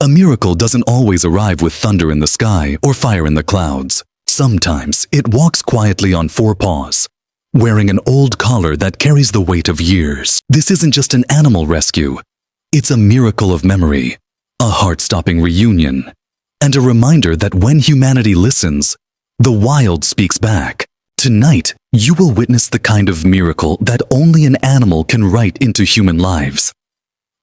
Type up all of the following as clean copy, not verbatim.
A miracle doesn't always arrive with thunder in the sky or fire in the clouds. Sometimes it walks quietly on four paws, wearing an old collar that carries the weight of years. This isn't just an animal rescue. It's a miracle of memory, a heart-stopping reunion, and a reminder that when humanity listens, the wild speaks back. Tonight, you will witness the kind of miracle that only an animal can write into human lives.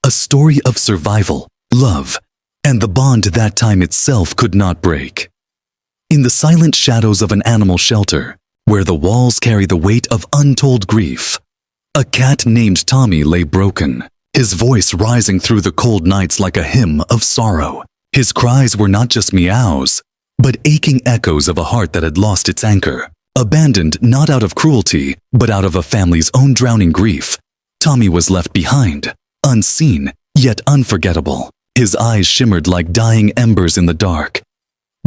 A story of survival, love, and the bond that time itself could not break. In the silent shadows of an animal shelter, where the walls carry the weight of untold grief, a cat named Tommy lay broken, his voice rising through the cold nights like a hymn of sorrow. His cries were not just meows, but aching echoes of a heart that had lost its anchor. Abandoned not out of cruelty, but out of a family's own drowning grief, Tommy was left behind, unseen, yet unforgettable. His eyes shimmered like dying embers in the dark,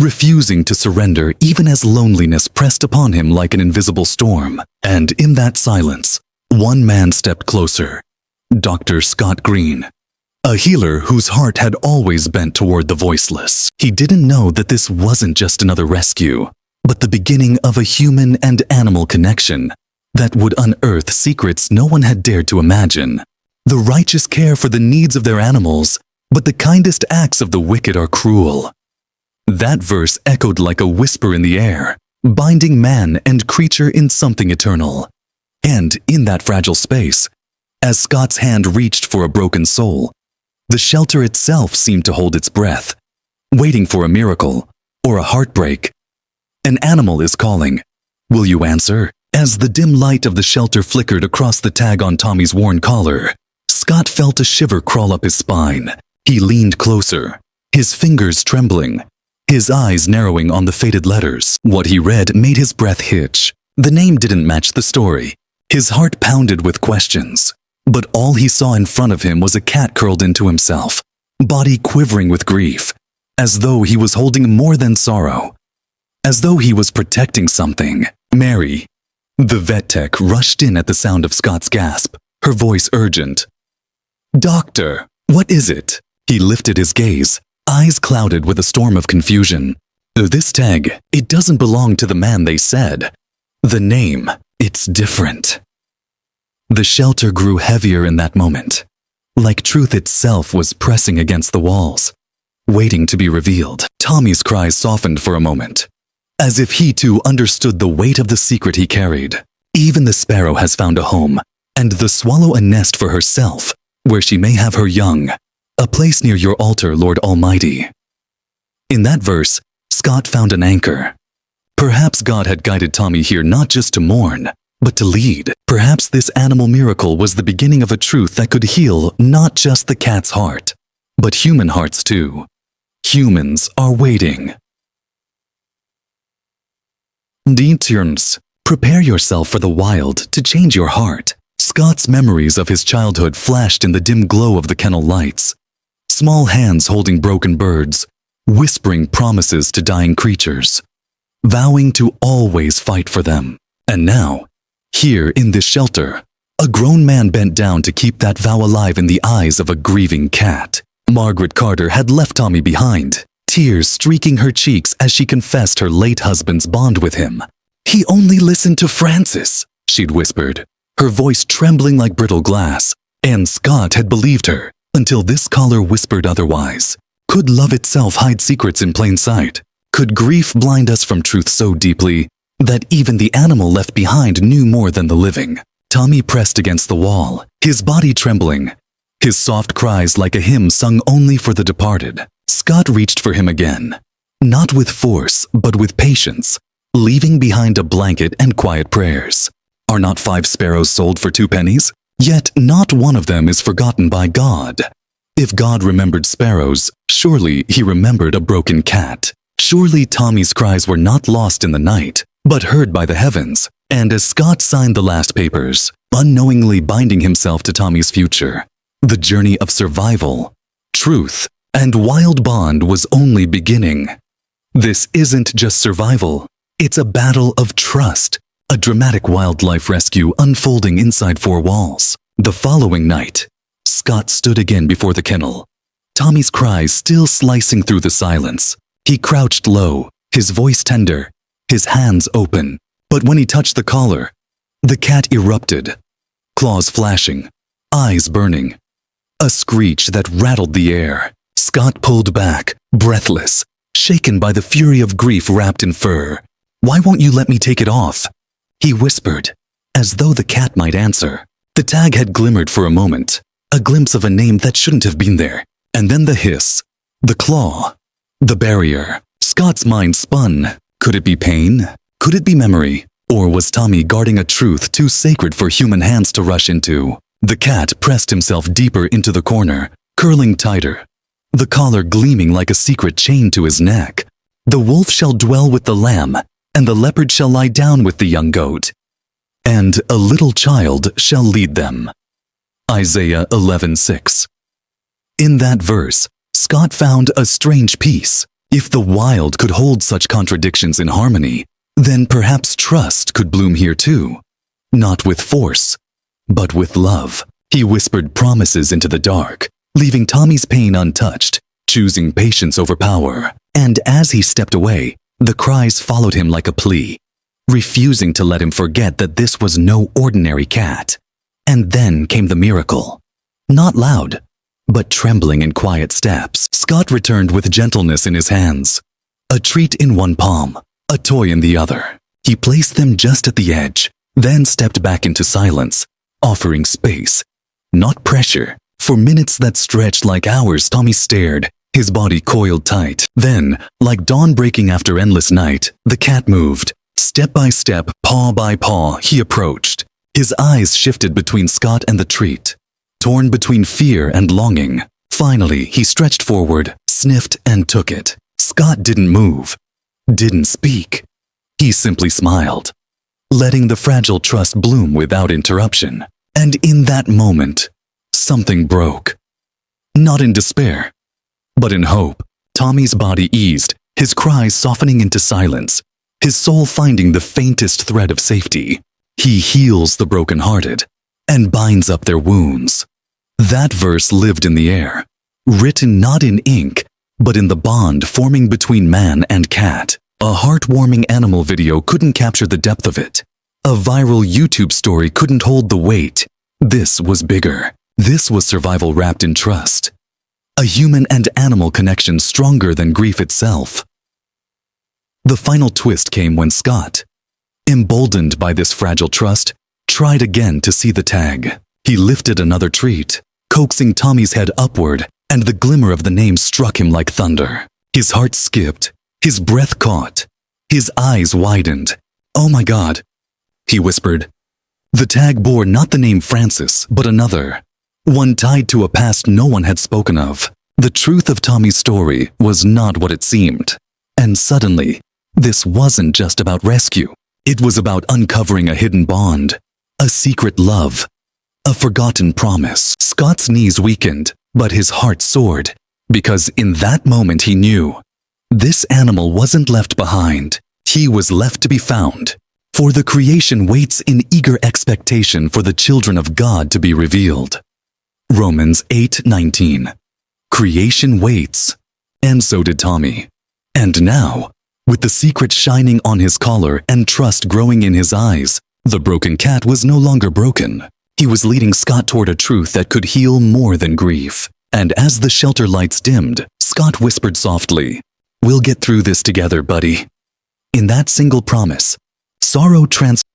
refusing to surrender even as loneliness pressed upon him like an invisible storm. And in that silence, one man stepped closer, Dr. Scott Green, a healer whose heart had always bent toward the voiceless. He didn't know that this wasn't just another rescue, but the beginning of a human and animal connection that would unearth secrets no one had dared to imagine. The righteous care for the needs of their animals, but the kindest acts of the wicked are cruel. That verse echoed like a whisper in the air, binding man and creature in something eternal. And in that fragile space, as Scott's hand reached for a broken soul, the shelter itself seemed to hold its breath, waiting for a miracle or a heartbreak. An animal is calling. Will you answer? As the dim light of the shelter flickered across the tag on Tommy's worn collar, Scott felt a shiver crawl up his spine. He leaned closer, his fingers trembling, his eyes narrowing on the faded letters. What he read made his breath hitch. The name didn't match the story. His heart pounded with questions, but all he saw in front of him was a cat curled into himself, body quivering with grief, as though he was holding more than sorrow, as though he was protecting something. Mary, the vet tech, rushed in at the sound of Scott's gasp, her voice urgent. Doctor, what is it? He lifted his gaze, eyes clouded with a storm of confusion. This tag, it doesn't belong to the man they said. The name, it's different. The shelter grew heavier in that moment, like truth itself was pressing against the walls, waiting to be revealed. Tommy's cries softened for a moment, as if he too understood the weight of the secret he carried. Even the sparrow has found a home, and the swallow a nest for herself, where she may have her young, a place near your altar, Lord Almighty. In that verse, Scott found an anchor. Perhaps God had guided Tommy here not just to mourn, but to lead. Perhaps this animal miracle was the beginning of a truth that could heal not just the cat's heart, but human hearts too. Humans are waiting. Deterns, prepare yourself for the wild to change your heart. Scott's memories of his childhood flashed in the dim glow of the kennel lights. Small hands holding broken birds, whispering promises to dying creatures, vowing to always fight for them. And now, here in this shelter, a grown man bent down to keep that vow alive in the eyes of a grieving cat. Margaret Carter had left Tommy behind, tears streaking her cheeks as she confessed her late husband's bond with him. He only listened to Francis, she'd whispered, her voice trembling like brittle glass. And Scott had believed her, until this caller whispered otherwise. Could love itself hide secrets in plain sight? Could grief blind us from truth so deeply that even the animal left behind knew more than the living? Tommy pressed against the wall, his body trembling, his soft cries like a hymn sung only for the departed. Scott reached for him again, not with force, but with patience, leaving behind a blanket and quiet prayers. Are not 5 sparrows sold for 2 pennies? Yet not one of them is forgotten by God. If God remembered sparrows, surely he remembered a broken cat. Surely Tommy's cries were not lost in the night, but heard by the heavens. And as Scott signed the last papers, unknowingly binding himself to Tommy's future, the journey of survival, truth, and wild bond was only beginning. This isn't just survival, it's a battle of trust, a dramatic wildlife rescue unfolding inside 4 walls. The following night, Scott stood again before the kennel, Tommy's cries still slicing through the silence. He crouched low, his voice tender, his hands open. But when he touched the collar, the cat erupted, claws flashing, eyes burning. A screech that rattled the air. Scott pulled back, breathless, shaken by the fury of grief wrapped in fur. "Why won't you let me take it off?" he whispered, as though the cat might answer. The tag had glimmered for a moment, a glimpse of a name that shouldn't have been there. And then the hiss, the claw, the barrier. Scott's mind spun. Could it be pain? Could it be memory? Or was Tommy guarding a truth too sacred for human hands to rush into? The cat pressed himself deeper into the corner, curling tighter, the collar gleaming like a secret chain to his neck. The wolf shall dwell with the lamb, and the leopard shall lie down with the young goat, and a little child shall lead them. Isaiah 11:6. In that verse, Scott found a strange peace. If the wild could hold such contradictions in harmony, then perhaps trust could bloom here too. Not with force, but with love. He whispered promises into the dark, leaving Tommy's pain untouched, choosing patience over power. And as he stepped away, the cries followed him like a plea, refusing to let him forget that this was no ordinary cat. And then came the miracle. Not loud, but trembling in quiet steps. Scott returned with gentleness in his hands, a treat in one palm, a toy in the other. He placed them just at the edge, then stepped back into silence, offering space, not pressure. For minutes that stretched like hours, Tommy stared, his body coiled tight. Then, like dawn breaking after endless night, the cat moved. Step by step, paw by paw, he approached. His eyes shifted between Scott and the treat, torn between fear and longing. Finally, he stretched forward, sniffed, and took it. Scott didn't move, didn't speak. He simply smiled, letting the fragile trust bloom without interruption. And in that moment, something broke. Not in despair, but in hope. Tommy's body eased, his cries softening into silence, his soul finding the faintest thread of safety. He heals the brokenhearted and binds up their wounds. That verse lived in the air, written not in ink, but in the bond forming between man and cat. A heartwarming animal video couldn't capture the depth of it. A viral YouTube story couldn't hold the weight. This was bigger. This was survival wrapped in trust. A human and animal connection stronger than grief itself. The final twist came when Scott, emboldened by this fragile trust, tried again to see the tag. He lifted another treat, coaxing Tommy's head upward, and the glimmer of the name struck him like thunder. His heart skipped, his breath caught, his eyes widened. "Oh my God," he whispered. The tag bore not the name Francis, but another, one tied to a past no one had spoken of. The truth of Tommy's story was not what it seemed. And suddenly, this wasn't just about rescue. It was about uncovering a hidden bond, a secret love, a forgotten promise. Scott's knees weakened, but his heart soared, because in that moment he knew this animal wasn't left behind. He was left to be found. For the creation waits in eager expectation for the children of God to be revealed. Romans 8:19. Creation waits, and so did Tommy. And now, with the secret shining on his collar and trust growing in his eyes, the broken cat was no longer broken. He was leading Scott toward a truth that could heal more than grief. And as the shelter lights dimmed, Scott whispered softly, "We'll get through this together, buddy." In that single promise, sorrow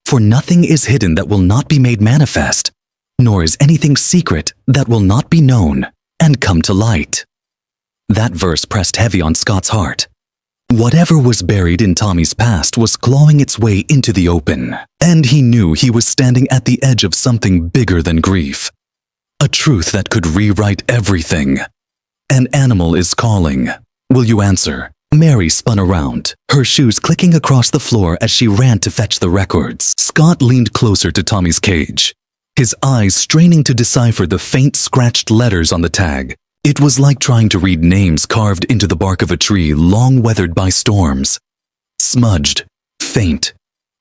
for nothing is hidden that will not be made manifest, nor is anything secret that will not be known and come to light. That verse pressed heavy on Scott's heart. Whatever was buried in Tommy's past was clawing its way into the open, and he knew he was standing at the edge of something bigger than grief. A truth that could rewrite everything. An animal is calling. Will you answer? Mary spun around, her shoes clicking across the floor as she ran to fetch the records. Scott leaned closer to Tommy's cage, his eyes straining to decipher the faint scratched letters on the tag. It was like trying to read names carved into the bark of a tree long weathered by storms. Smudged, faint,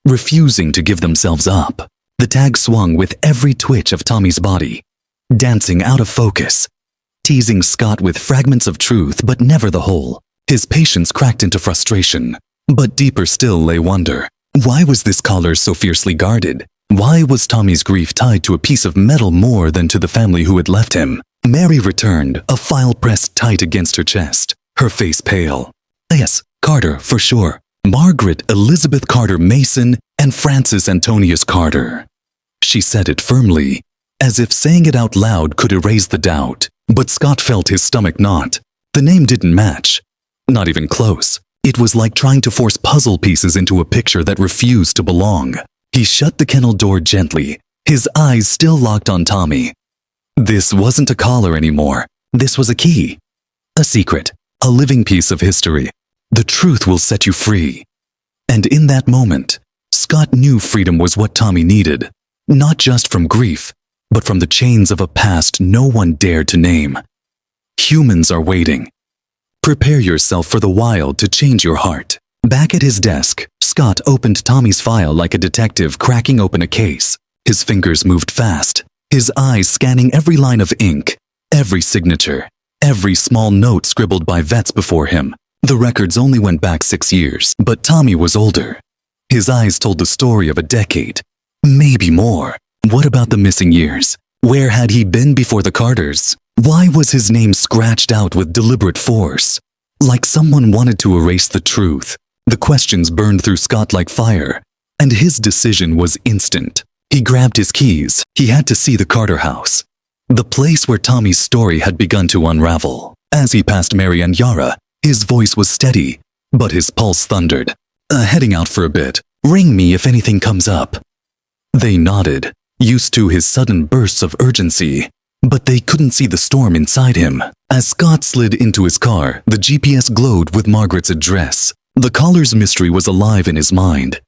refusing to give themselves up. The tag swung with every twitch of Tommy's body, dancing out of focus, teasing Scott with fragments of truth but never the whole. His patience cracked into frustration. But deeper still lay wonder. Why was this collar so fiercely guarded? Why was Tommy's grief tied to a piece of metal more than to the family who had left him? Mary returned, a file pressed tight against her chest, her face pale. Yes, Carter, for sure. Margaret Elizabeth Carter Mason and Francis Antonius Carter. She said it firmly, as if saying it out loud could erase the doubt. But Scott felt his stomach knot. The name didn't match. Not even close. It was like trying to force puzzle pieces into a picture that refused to belong. He shut the kennel door gently, his eyes still locked on Tommy. This wasn't a collar anymore. This was a key. A secret. A living piece of history. The truth will set you free. And in that moment, Scott knew freedom was what Tommy needed. Not just from grief, but from the chains of a past no one dared to name. Humans are waiting. Prepare yourself for the wild to change your heart. Back at his desk, Scott opened Tommy's file like a detective cracking open a case. His fingers moved fast, his eyes scanning every line of ink, every signature, every small note scribbled by vets before him. The records only went back 6 years, but Tommy was older. His eyes told the story of a decade, maybe more. What about the missing years? Where had he been before the Carters? Why was his name scratched out with deliberate force? Like someone wanted to erase the truth. The questions burned through Scott like fire, and his decision was instant. He grabbed his keys. He had to see the Carter house, the place where Tommy's story had begun to unravel. As he passed Mary and Yara, his voice was steady, but his pulse thundered. Heading out for a bit. Ring me if anything comes up. They nodded, used to his sudden bursts of urgency, but they couldn't see the storm inside him. As Scott slid into his car, the GPS glowed with Margaret's address. The collar's mystery was alive in his mind.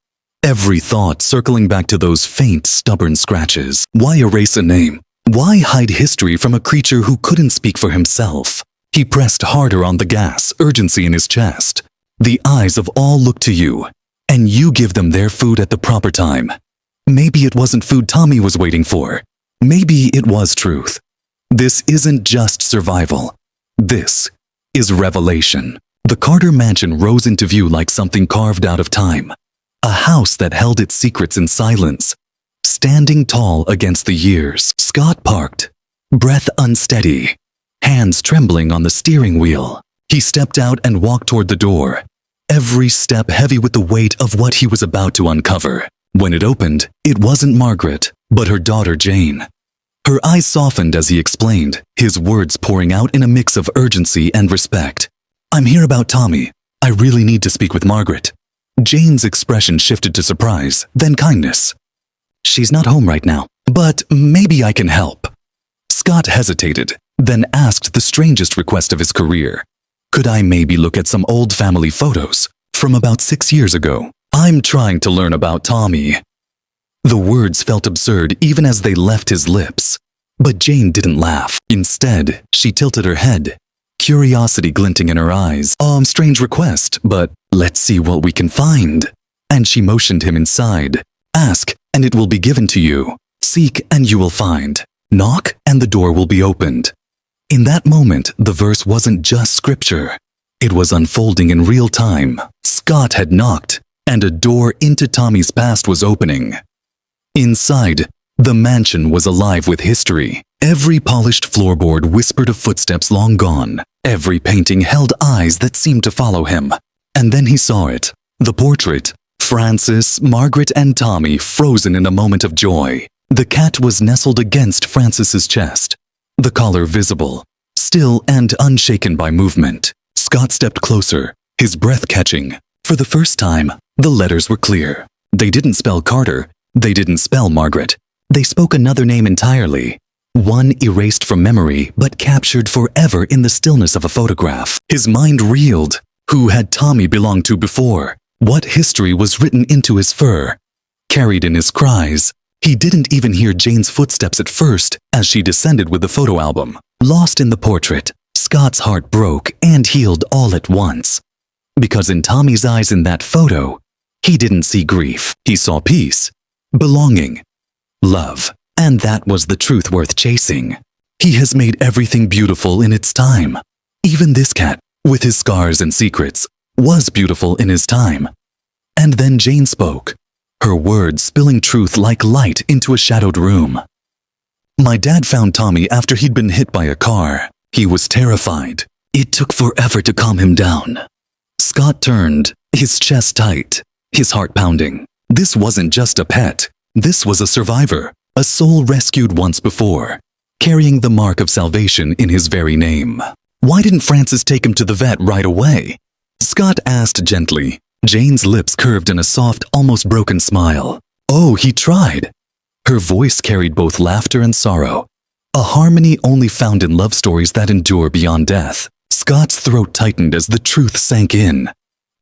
Every thought circling back to those faint, stubborn scratches. Why erase a name? Why hide history from a creature who couldn't speak for himself? He pressed harder on the gas, urgency in his chest. The eyes of all look to you, and you give them their food at the proper time. Maybe it wasn't food Tommy was waiting for. Maybe it was truth. This isn't just survival. This is revelation. The Carter mansion rose into view like something carved out of time. A house that held its secrets in silence. Standing tall against the years, Scott parked, breath unsteady, hands trembling on the steering wheel. He stepped out and walked toward the door, every step heavy with the weight of what he was about to uncover. When it opened, it wasn't Margaret, but her daughter Jane. Her eyes softened as he explained, his words pouring out in a mix of urgency and respect. I'm here about Tommy. I really need to speak with Margaret. Jane's expression shifted to surprise, then kindness. She's not home right now, but maybe I can help. Scott hesitated, then asked the strangest request of his career. Could I maybe look at some old family photos from about 6 years ago? I'm trying to learn about Tommy. The words felt absurd even as they left his lips. But Jane didn't laugh. Instead, she tilted her head, curiosity glinting in her eyes. Strange request, but let's see what we can find. And she motioned him inside. Ask, and it will be given to you. Seek, and you will find. Knock, and the door will be opened. In that moment, the verse wasn't just scripture. It was unfolding in real time. Scott had knocked, and a door into Tommy's past was opening. Inside, the mansion was alive with history. Every polished floorboard whispered of footsteps long gone. Every painting held eyes that seemed to follow him. And then he saw it. The portrait. Francis, Margaret, and Tommy frozen in a moment of joy. The cat was nestled against Francis's chest. The collar visible, still and unshaken by movement. Scott stepped closer, his breath catching. For the first time, the letters were clear. They didn't spell Carter. They didn't spell Margaret. They spoke another name entirely. One erased from memory, but captured forever in the stillness of a photograph. His mind reeled. Who had Tommy belonged to before? What history was written into his fur? Carried in his cries. He didn't even hear Jane's footsteps at first as she descended with the photo album. Lost in the portrait, Scott's heart broke and healed all at once. Because in Tommy's eyes in that photo, he didn't see grief. He saw peace, belonging, love. And that was the truth worth chasing. He has made everything beautiful in its time. Even this cat, with his scars and secrets, was beautiful in his time. And then Jane spoke, her words spilling truth like light into a shadowed room. My dad found Tommy after he'd been hit by a car. He was terrified. It took forever to calm him down. Scott turned, his chest tight, his heart pounding. This wasn't just a pet. This was a survivor, a soul rescued once before, carrying the mark of salvation in his very name. Why didn't Francis take him to the vet right away? Scott asked gently. Jane's lips curved in a soft, almost broken smile. Oh, he tried. Her voice carried both laughter and sorrow, a harmony only found in love stories that endure beyond death. Scott's throat tightened as the truth sank in.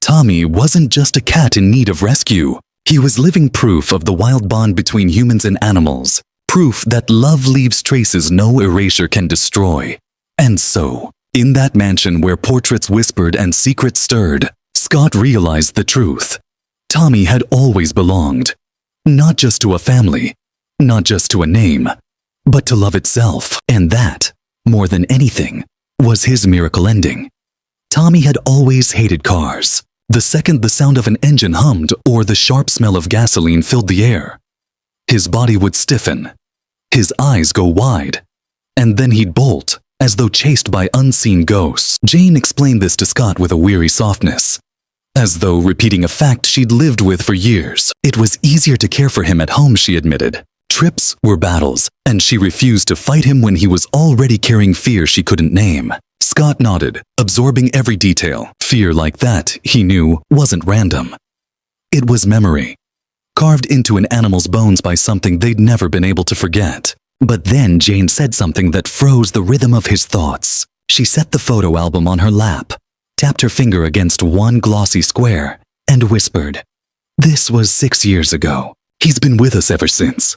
Tommy wasn't just a cat in need of rescue. He was living proof of the wild bond between humans and animals, proof that love leaves traces no erasure can destroy. And so, in that mansion where portraits whispered and secrets stirred, Scott realized the truth. Tommy had always belonged, not just to a family, not just to a name, but to love itself. And that, more than anything, was his miracle ending. Tommy had always hated cars. The second the sound of an engine hummed or the sharp smell of gasoline filled the air, his body would stiffen, his eyes go wide, and then he'd bolt, as though chased by unseen ghosts. Jane explained this to Scott with a weary softness, as though repeating a fact she'd lived with for years. It was easier to care for him at home, she admitted. Trips were battles, and she refused to fight him when he was already carrying fear she couldn't name. Scott nodded, absorbing every detail. Fear like that, he knew, wasn't random. It was memory, carved into an animal's bones by something they'd never been able to forget. But then Jane said something that froze the rhythm of his thoughts. She set the photo album on her lap, tapped her finger against one glossy square, and whispered, "This was 6 years ago. He's been with us ever since."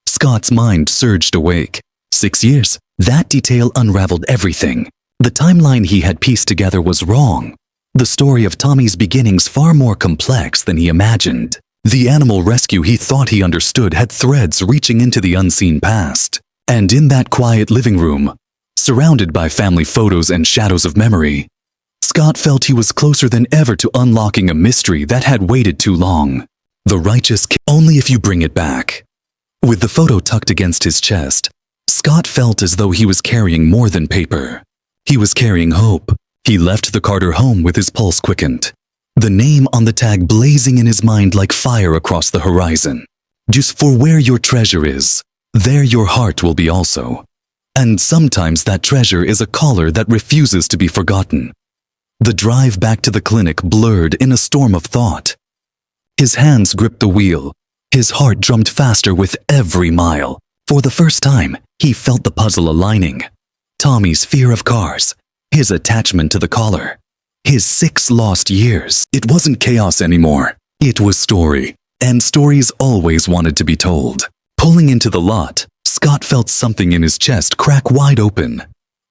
Scott's mind surged awake. 6 years? That detail unraveled everything. The timeline he had pieced together was wrong. The story of Tommy's beginnings far more complex than he imagined. The animal rescue he thought he understood had threads reaching into the unseen past. And in that quiet living room, surrounded by family photos and shadows of memory, Scott felt he was closer than ever to unlocking a mystery that had waited too long. The righteous only if you bring it back. With the photo tucked against his chest, Scott felt as though he was carrying more than paper. He was carrying hope. He left the Carter home with his pulse quickened, the name on the tag blazing in his mind like fire across the horizon. Just for where your treasure is, there your heart will be also. And sometimes that treasure is a caller that refuses to be forgotten. The drive back to the clinic blurred in a storm of thought. His hands gripped the wheel. His heart drummed faster with every mile. For the first time, he felt the puzzle aligning. Tommy's fear of cars, his attachment to the collar, his 6 lost years. It wasn't chaos anymore. It was story, and stories always wanted to be told. Pulling into the lot, Scott felt something in his chest crack wide open.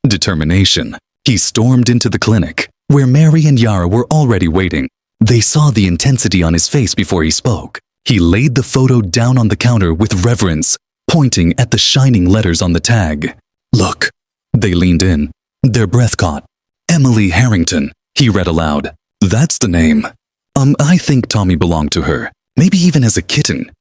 Determination. He stormed into the clinic, where Mary and Yara were already waiting. They saw the intensity on his face before he spoke. He laid the photo down on the counter with reverence, pointing at the shining letters on the tag. "Look." They leaned in, their breath caught. "Emily Harrington," he read aloud. "That's the name. I think Tommy belonged to her, maybe even as a kitten."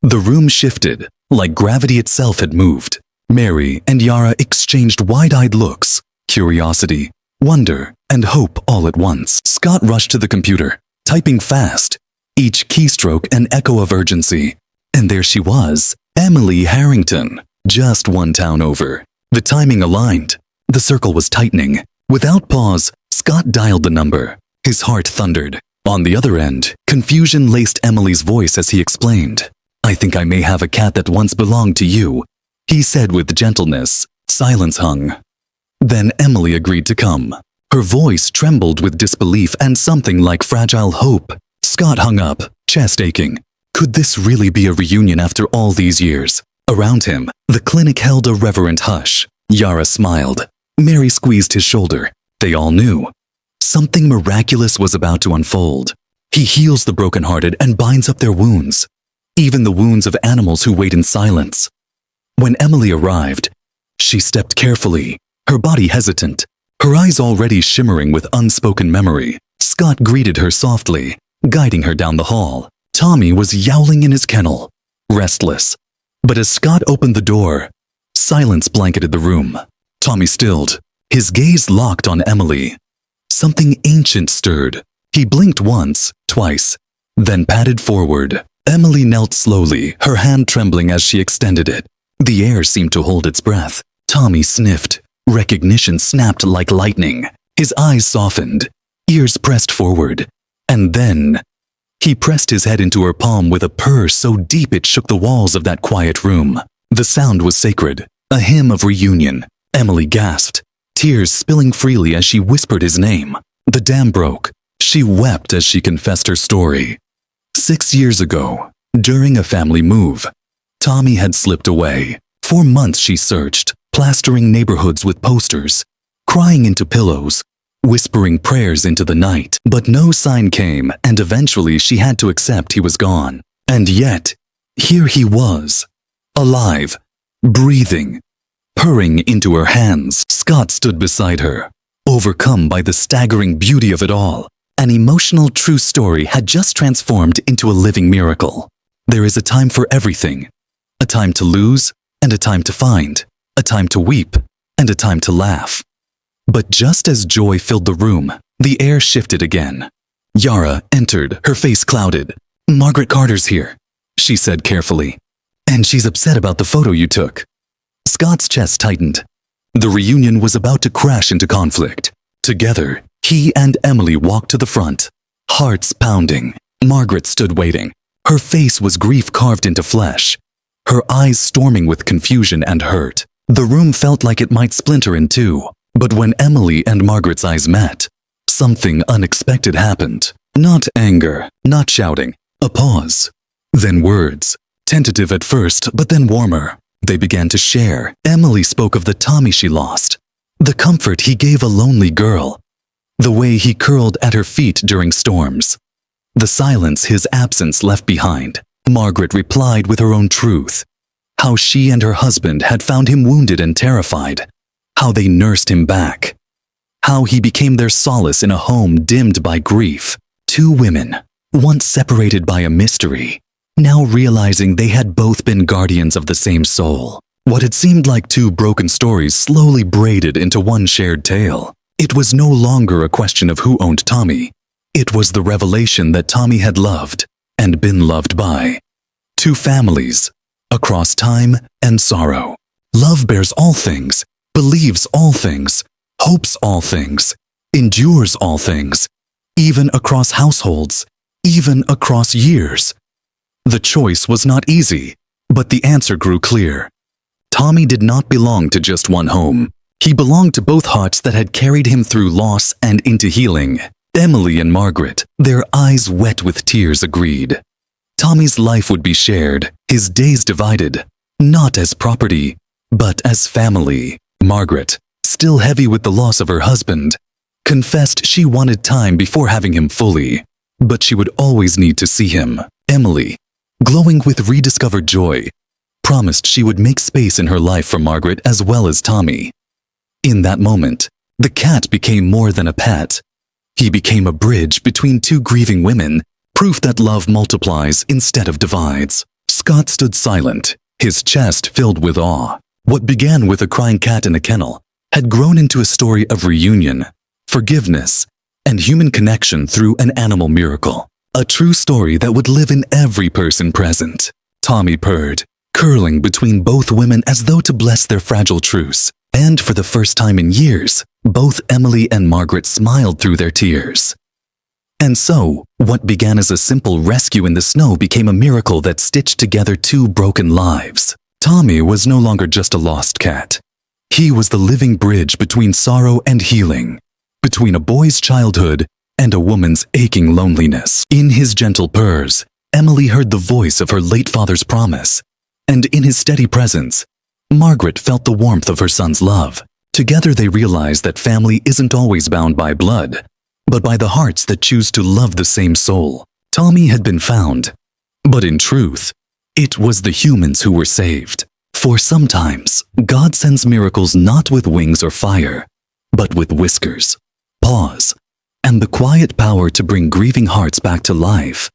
The room shifted, like gravity itself had moved. Mary and Yara exchanged wide-eyed looks, curiosity, wonder, and hope all at once. Scott rushed to the computer, typing fast, each keystroke an echo of urgency. And there she was, Emily Harrington, just one town over. The timing aligned. The circle was tightening. Without pause, Scott dialed the number. His heart thundered. On the other end, confusion laced Emily's voice as he explained. "I think I may have a cat that once belonged to you," he said with gentleness. Silence hung. Then Emily agreed to come. Her voice trembled with disbelief and something like fragile hope. Scott hung up, chest aching. Could this really be a reunion after all these years? Around him, the clinic held a reverent hush. Yara smiled. Mary squeezed his shoulder. They all knew. Something miraculous was about to unfold. He heals the brokenhearted and binds up their wounds, even the wounds of animals who wait in silence. When Emily arrived, She stepped carefully, her body hesitant, her eyes already shimmering with unspoken memory. Scott greeted her softly, guiding her down the hall. Tommy was yowling in his kennel, restless. But as Scott opened the door, silence blanketed the room. Tommy stilled, his gaze locked on Emily. Something ancient stirred. He blinked once, twice, then padded forward. Emily knelt slowly, her hand trembling as she extended it. The air seemed to hold its breath. Tommy sniffed. Recognition snapped like lightning. His eyes softened, ears pressed forward. And then, he pressed his head into her palm with a purr so deep it shook the walls of that quiet room. The sound was sacred, a hymn of reunion. Emily gasped, tears spilling freely as she whispered his name. The dam broke. She wept as she confessed her story. 6 years ago, during a family move, Tommy had slipped away. For months she searched, plastering neighborhoods with posters, crying into pillows, whispering prayers into the night. But no sign came, and eventually she had to accept he was gone. And yet, here he was, alive, breathing, purring into her hands. Scott stood beside her, overcome by the staggering beauty of it all. An emotional true story had just transformed into a living miracle. There is a time for everything. A time to lose and a time to find. A time to weep and a time to laugh. But just as joy filled the room, the air shifted again. Yara entered, her face clouded. "Margaret Carter's here," she said carefully. "And she's upset about the photo you took." Scott's chest tightened. The reunion was about to crash into conflict. Together, he and Emily walked to the front, hearts pounding. Margaret stood waiting. Her face was grief carved into flesh, her eyes storming with confusion and hurt. The room felt like it might splinter in two. But when Emily and Margaret's eyes met, something unexpected happened. Not anger, not shouting, a pause. Then words, tentative at first, but then warmer. They began to share. Emily spoke of the Tommy she lost, the comfort he gave a lonely girl, the way he curled at her feet during storms, the silence his absence left behind. Margaret replied with her own truth, how she and her husband had found him wounded and terrified, how they nursed him back, how he became their solace in a home dimmed by grief. Two women, once separated by a mystery, now realizing they had both been guardians of the same soul. What had seemed like two broken stories slowly braided into one shared tale. It was no longer a question of who owned Tommy. It was the revelation that Tommy had loved and been loved by two families, across time and sorrow. Love bears all things, believes all things, hopes all things, endures all things, even across households, even across years. The choice was not easy, but the answer grew clear. Tommy did not belong to just one home. He belonged to both hearts that had carried him through loss and into healing. Emily and Margaret, their eyes wet with tears, agreed. Tommy's life would be shared, his days divided, not as property, but as family. Margaret, still heavy with the loss of her husband, confessed she wanted time before having him fully, but she would always need to see him. Emily, glowing with rediscovered joy, promised she would make space in her life for Margaret as well as Tommy. In that moment, the cat became more than a pet. He became a bridge between two grieving women, proof that love multiplies instead of divides. Scott stood silent, his chest filled with awe. What began with a crying cat in a kennel had grown into a story of reunion, forgiveness, and human connection through an animal miracle. A true story that would live in every person present. Tommy purred, curling between both women as though to bless their fragile truce. And for the first time in years, both Emily and Margaret smiled through their tears. And so, what began as a simple rescue in the snow became a miracle that stitched together two broken lives. Tommy was no longer just a lost cat. He was the living bridge between sorrow and healing, between a boy's childhood and a woman's aching loneliness. In his gentle purrs, Emily heard the voice of her late father's promise, and in his steady presence, Margaret felt the warmth of her son's love. Together they realized that family isn't always bound by blood, but by the hearts that choose to love the same soul. Tommy had been found, but in truth, it was the humans who were saved. For sometimes, God sends miracles not with wings or fire, but with whiskers, paws, and the quiet power to bring grieving hearts back to life.